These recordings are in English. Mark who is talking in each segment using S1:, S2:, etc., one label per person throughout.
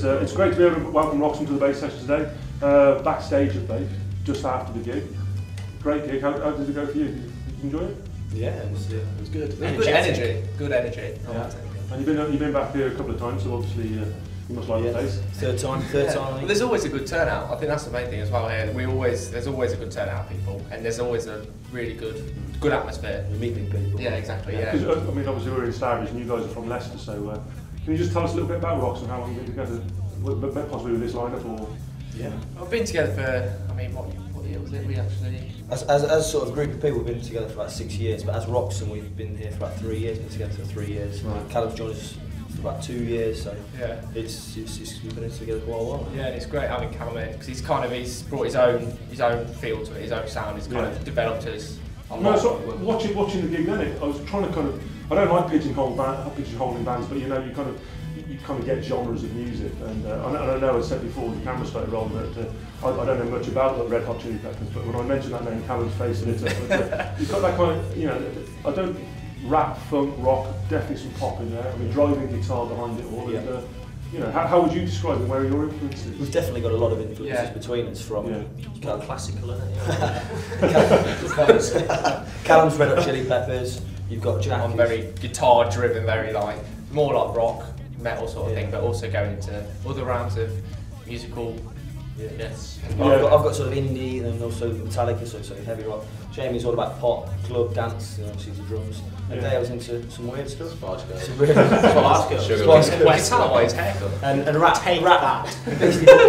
S1: It's great to be able to welcome ROXUM to the bass session today. Backstage at Bass, just after the gig. Great gig. How did it go for you? Did you enjoy it?
S2: Yeah, it was good.
S3: Good energy. Good energy.
S1: Yeah. And you've been back here a couple of times, so obviously you must like the place.
S2: Third time.
S3: Well, there's always a good turnout. I think that's the main thing as well here. There's always a good turnout of people, and there's always a really good atmosphere.
S2: You meet big people.
S3: Yeah, exactly. Yeah.
S1: I mean, obviously we're in Starbridge, and you guys are from Leicester, so can you just tell us a little bit about ROXUM? How long you've been together? Possibly with this lineup, or?
S3: Yeah. I've been together for. I mean, what year was it? We actually.
S2: As sort of a group of people, we've been together for about 6 years, but as ROXUM, we've been here for about 3 years. Been together for 3 years.
S1: Right.
S2: Callum's joined us for about 2 years, so
S3: yeah,
S2: we've been together quite a while.
S3: Yeah, and it's great having Callum in because he's brought his own feel to it, his own sound. He's kind of developed his.
S1: So watching the gig then, I was trying to kind of. I don't like pigeonholing bands, but you know, you kind of get genres of music, and I know I said before the camera started rolling that I don't know much about the Red Hot Chili Peppers, but when I mentioned that name, Callum's face lit up. You've got that kind of, you know, I don't rap, funk, rock, definitely some pop in there. I mean, driving guitar behind it all.
S2: Yeah.
S1: And, you know, how would you describe them? Where are your influences?
S2: We've definitely got a lot of influences between us from.
S4: Kind of classical, isn't it?
S2: Callum's Red Hot Chili Peppers. You've got Jack.
S3: I'm very guitar driven, very like more like rock, metal sort of thing, but also going into other realms of musical. Yes.
S2: I've got sort of indie and also Metallica, so heavy rock. Jamie's all about pop, club, dance, she's the drums. And Dale's into some weird stuff.
S4: Spice Girls.
S2: Some weird Spice Girls.
S3: West Highways haircut.
S2: And rap.
S3: Take that.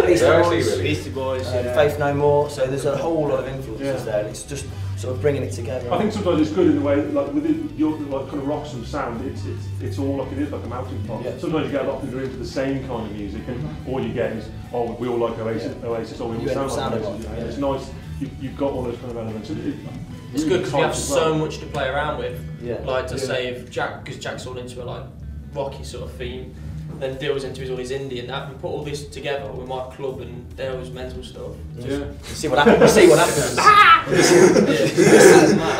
S2: Beastie Boys, Faith No More. So there's a whole lot of influences there, and it's just sort of bringing it together.
S1: I think sometimes it's good in the way, like with your like kind of ROXUM sound, it's all like it is, like a melting pot. Yeah. Sometimes you get a lot of people into the same kind of music, and all you get is, oh, we all like Oasis, or we all sound like Oasis. Yeah. It's nice. You've got all those kind of elements.
S4: It's good because we have so much to play around with.
S2: Yeah.
S4: Like to say if Jack, because Jack's all into a like rocky sort of theme, then Dale's into all his indie and that. We put all this together with my club and Dale's mental stuff.
S2: See what happens.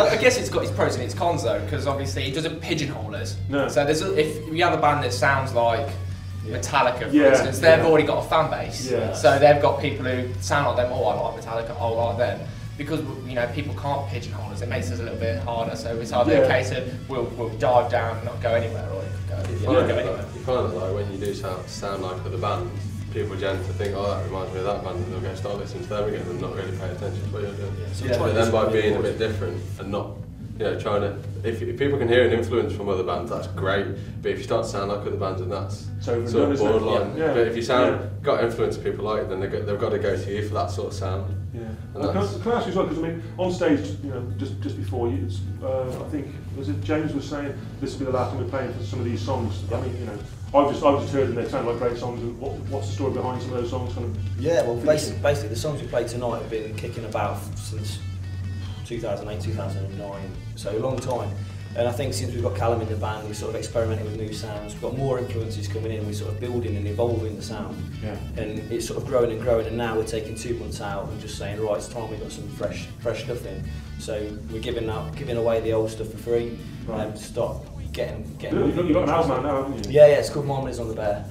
S3: I guess it's got its pros and its cons though, because obviously it doesn't pigeonhole us.
S1: No.
S3: So if you have a band that sounds like Metallica, for instance, they've already got a fan base.
S1: Yeah.
S3: So they've got people who sound like them. Oh, I like Metallica. I like them. Because you know people can't pigeonhole us, it makes us a little bit harder. So it's either a case of we'll dive down and not go anywhere, or it could go anywhere.
S5: You find that like when you do sound like other bands, people tend to think, oh, that reminds me of that band, and they'll go start listening to them again and not really pay attention to what you're doing. But then by being a bit different and not, you know, trying to, if people can hear an influence from other bands, that's great. But if you start to sound like other bands, then that's sort of borderline. But if you got influence people like, then they've got to go to you for that sort of sound.
S1: Yeah. Can I ask you as well? Because I mean, on stage, you know, just before you, I think James was saying this will be the last time we're playing for some of these songs. I mean, you know, I've just heard them. They sound like great songs. And what's the story behind some of those songs? Kind of.
S2: Yeah, well, basically the songs we played tonight have been kicking about since 2008, 2009, so a long time. And I think since we've got Callum in the band, we're sort of experimenting with new sounds. We've got more influences coming in. We're sort of building and evolving the sound.
S1: Yeah. And
S2: it's sort of growing and growing. And now we're taking 2 months out and just saying, right, it's time we've got some fresh stuff in. So we're giving away the old stuff for free.
S1: Right.
S2: Stop getting.
S1: You've got an album out now, haven't you?
S2: Yeah, it's called Marmalades on the Bear.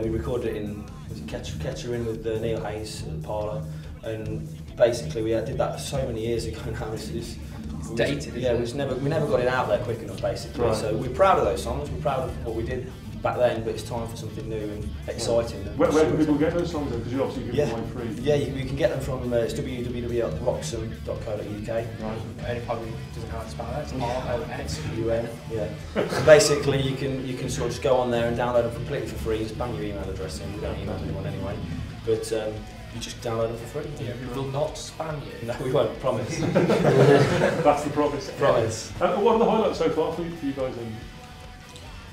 S2: We recorded it in Kettering with Neil Hayes at the Parlour. And basically we did that so many years ago now. It's
S3: dated.
S2: Yeah, we never got it out there quick enough, basically.
S1: Right.
S2: So we're proud of those songs. We're proud of what we did back then, but it's time for something new and exciting.
S1: Where can people get those songs then? Because you obviously give them away free.
S2: Yeah, you can get them from www.roxum.co.uk.
S3: Right. Anybody doesn't know how to spell that, it's
S2: ROXUM. Yeah. So basically, you can sort of just go on there and download them completely for free. Just bang your email address in. We don't email anyone anyway, but. You just download them for free.
S3: Yeah, we will not spam you.
S2: No, we won't, promise.
S1: That's the promise.
S2: Promise.
S1: What are the highlights so far for you guys?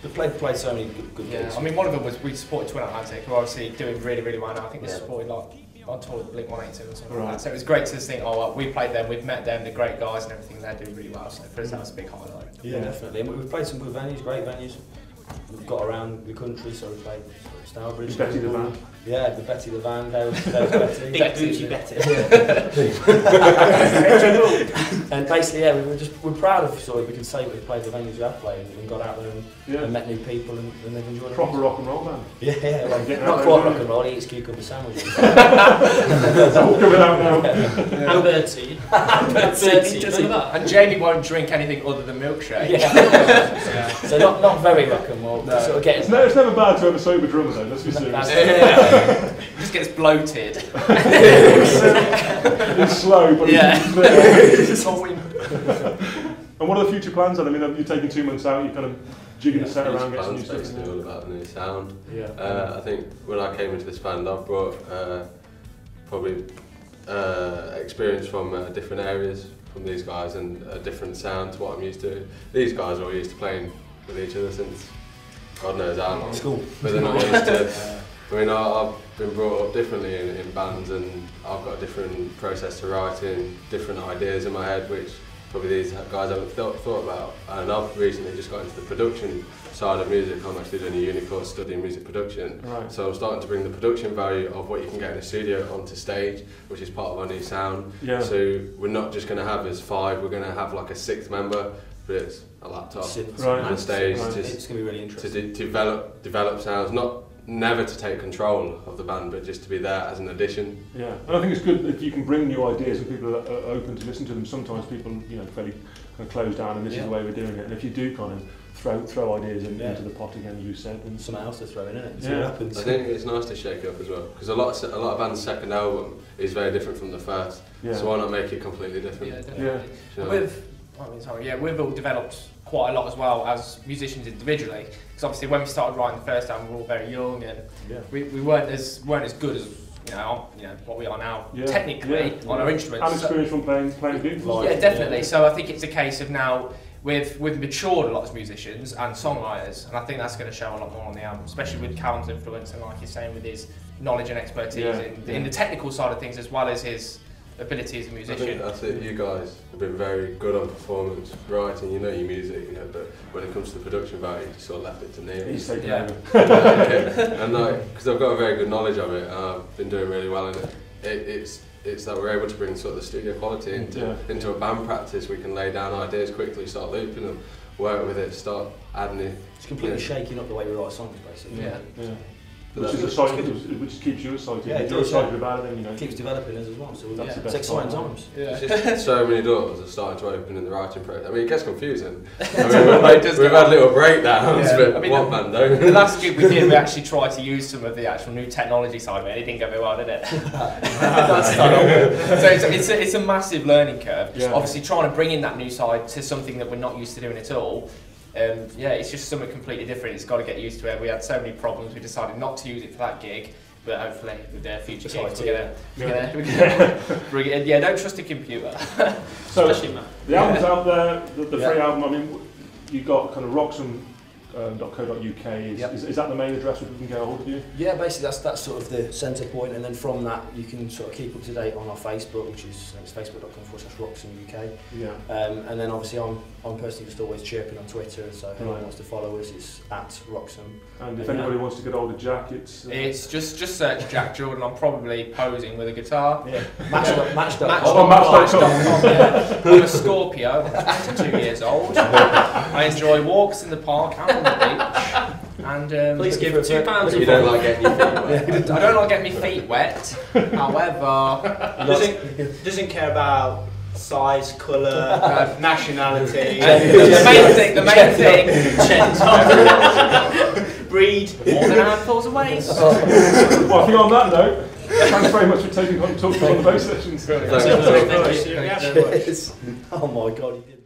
S2: We've played so many good gigs.
S3: I mean, one of them was we supported Twin Atlantic, who are obviously doing really, really well now. I think they supported like on tour with Blink-182 or something like that. So it was great to just think, oh, well, we played them, we've met them, they're great guys and everything, they're doing really well. So for us, that was a big highlight.
S2: Yeah, definitely. And we've played some good venues, great venues. We've got around the country, so we played Starbridge.
S1: Especially the band.
S2: Yeah, the Betty the Van, there was Betty.
S4: Big booty Betty.
S2: And basically, yeah, we're proud of sort of, we can say we played the venues we have played and got out there and met new people and they've enjoyed it.
S1: Proper rock and roll band.
S2: Yeah, like, not quite rock and roll, he eats cucumber sandwiches.
S1: That's all coming out now.
S4: And Bertie.
S3: And Jamie won't drink anything other than milkshake.
S2: Yeah. So not very rock and roll.
S3: No.
S2: Sort of getting
S1: It's never bad to have a sober drummer though, let's be serious.
S3: Just gets bloated.
S1: It's slow, but
S3: it's all in.
S1: And what are the future plans then? I mean, you're taking 2 months out, you're kind of jigging the set around, getting some new
S5: Plans
S1: stuff.
S5: basically all about the new sound.
S1: Yeah.
S5: I think when I came into this band, I've brought probably experience from different areas from these guys and a different sound to what I'm used to. These guys are all used to playing with each other since God knows how long.
S2: School.
S5: But they're not used to. I mean, I've been brought up differently in bands, and I've got a different process to writing, different ideas in my head, which probably these guys haven't thought about. And I've recently just got into the production side of music. I'm actually doing a uni course studying music production.
S1: Right.
S5: So I'm starting to bring the production value of what you can get in a studio onto stage, which is part of our new sound.
S1: Yeah.
S5: So we're not just going to have as 5, we're going to have like a 6th member, but it's a laptop
S1: Right.
S5: and a stage.
S1: Right.
S5: Just
S2: It's going to be really interesting.
S5: to develop sounds, never to take control of the band, but just to be there as an addition.
S1: Yeah, and I think it's good if you can bring new ideas and people are open to listen to them. Sometimes people, fairly kind of close down, and this is the way we're doing it. And if you do kind of throw ideas into the pot again, as you said, and
S2: something else to throw in it and see
S1: Yeah.
S2: what happens.
S5: I think it's nice to shake it up as well, because a lot of bands' second album is very different from the first.
S1: Yeah.
S5: So why not make it completely different?
S3: Yeah, definitely.
S5: You know?
S3: We've all developed quite a lot as well as musicians individually. Because obviously, when we started writing the first album, we were all very young and we weren't as good as what we are now technically on our instruments.
S1: And experience from playing gigs.
S3: Yeah, definitely. So I think it's a case of now we've matured a lot as musicians and songwriters, and I think that's going to show a lot more on the album, especially with Callum's influence and, like you're saying, with his knowledge and expertise in the technical side of things as well as his ability as a musician.
S5: I think that's it. You guys have been very good on performance, writing. You know your music, but when it comes to the production value, you sort of left it to Neil.
S1: He's taken over.
S5: And because I've got a very good knowledge of it, and I've been doing really well in it. It's that we're able to bring sort of the studio quality into a band practice. We can lay down ideas quickly, start looping them, work with it, start adding it.
S2: It's completely shaking up the way we write songs, basically.
S3: Yeah.
S1: Which is exciting, which keeps you excited.
S2: Yeah,
S1: You're excited about it, then
S2: keeps developing us as well. So
S1: that's the best
S2: it's exciting
S1: part.
S2: times.
S3: Yeah.
S5: It's just so many doors are starting to open in the writing process. I mean, it gets confusing. I mean, we've had little breakdowns, but what band don't?
S3: The last gig we did, we actually tried to use some of the actual new technology side of it, and it didn't go very well, did it? So it's a massive learning curve. Just obviously trying to bring in that new side to something that we're not used to doing at all. It's just something completely different. It's got to get used to it. We had so many problems. We decided not to use it for that gig, but hopefully with their future gigs, we're gonna bring it in. Yeah, don't trust a computer.
S1: So the album's out there. The free album. I mean, you got kind of ROXUM.co.uk. Is that the main address where we can get a hold of you?
S2: Yeah, basically that's sort of the centre point, and then from that you can sort of keep up to date on our Facebook, which is facebook.com/ROXUMUK.
S1: Yeah.
S2: And then obviously I'm personally just always chirping on Twitter, so if anyone wants to follow us, it's @ROXUM.
S1: And if anybody wants to get hold of Jack, it's
S3: just search Jack Jordan. I'm probably posing with a guitar.
S2: Yeah. Match.com.
S1: Match.com.
S3: Yeah. I'm a Scorpio. I'm 22 years old. I enjoy walks in the park and on the beach. And
S4: please give £2.
S5: You don't like getting your feet wet.
S3: I don't like getting my feet wet. However,
S4: doesn't care about size, colour, nationality.
S3: The main thing,
S4: breed,
S3: more than handfuls of waste.
S1: Well, I think on that note, thanks very much for taking on talking on the bass sessions.
S4: Thank you.
S2: Oh my God, you did.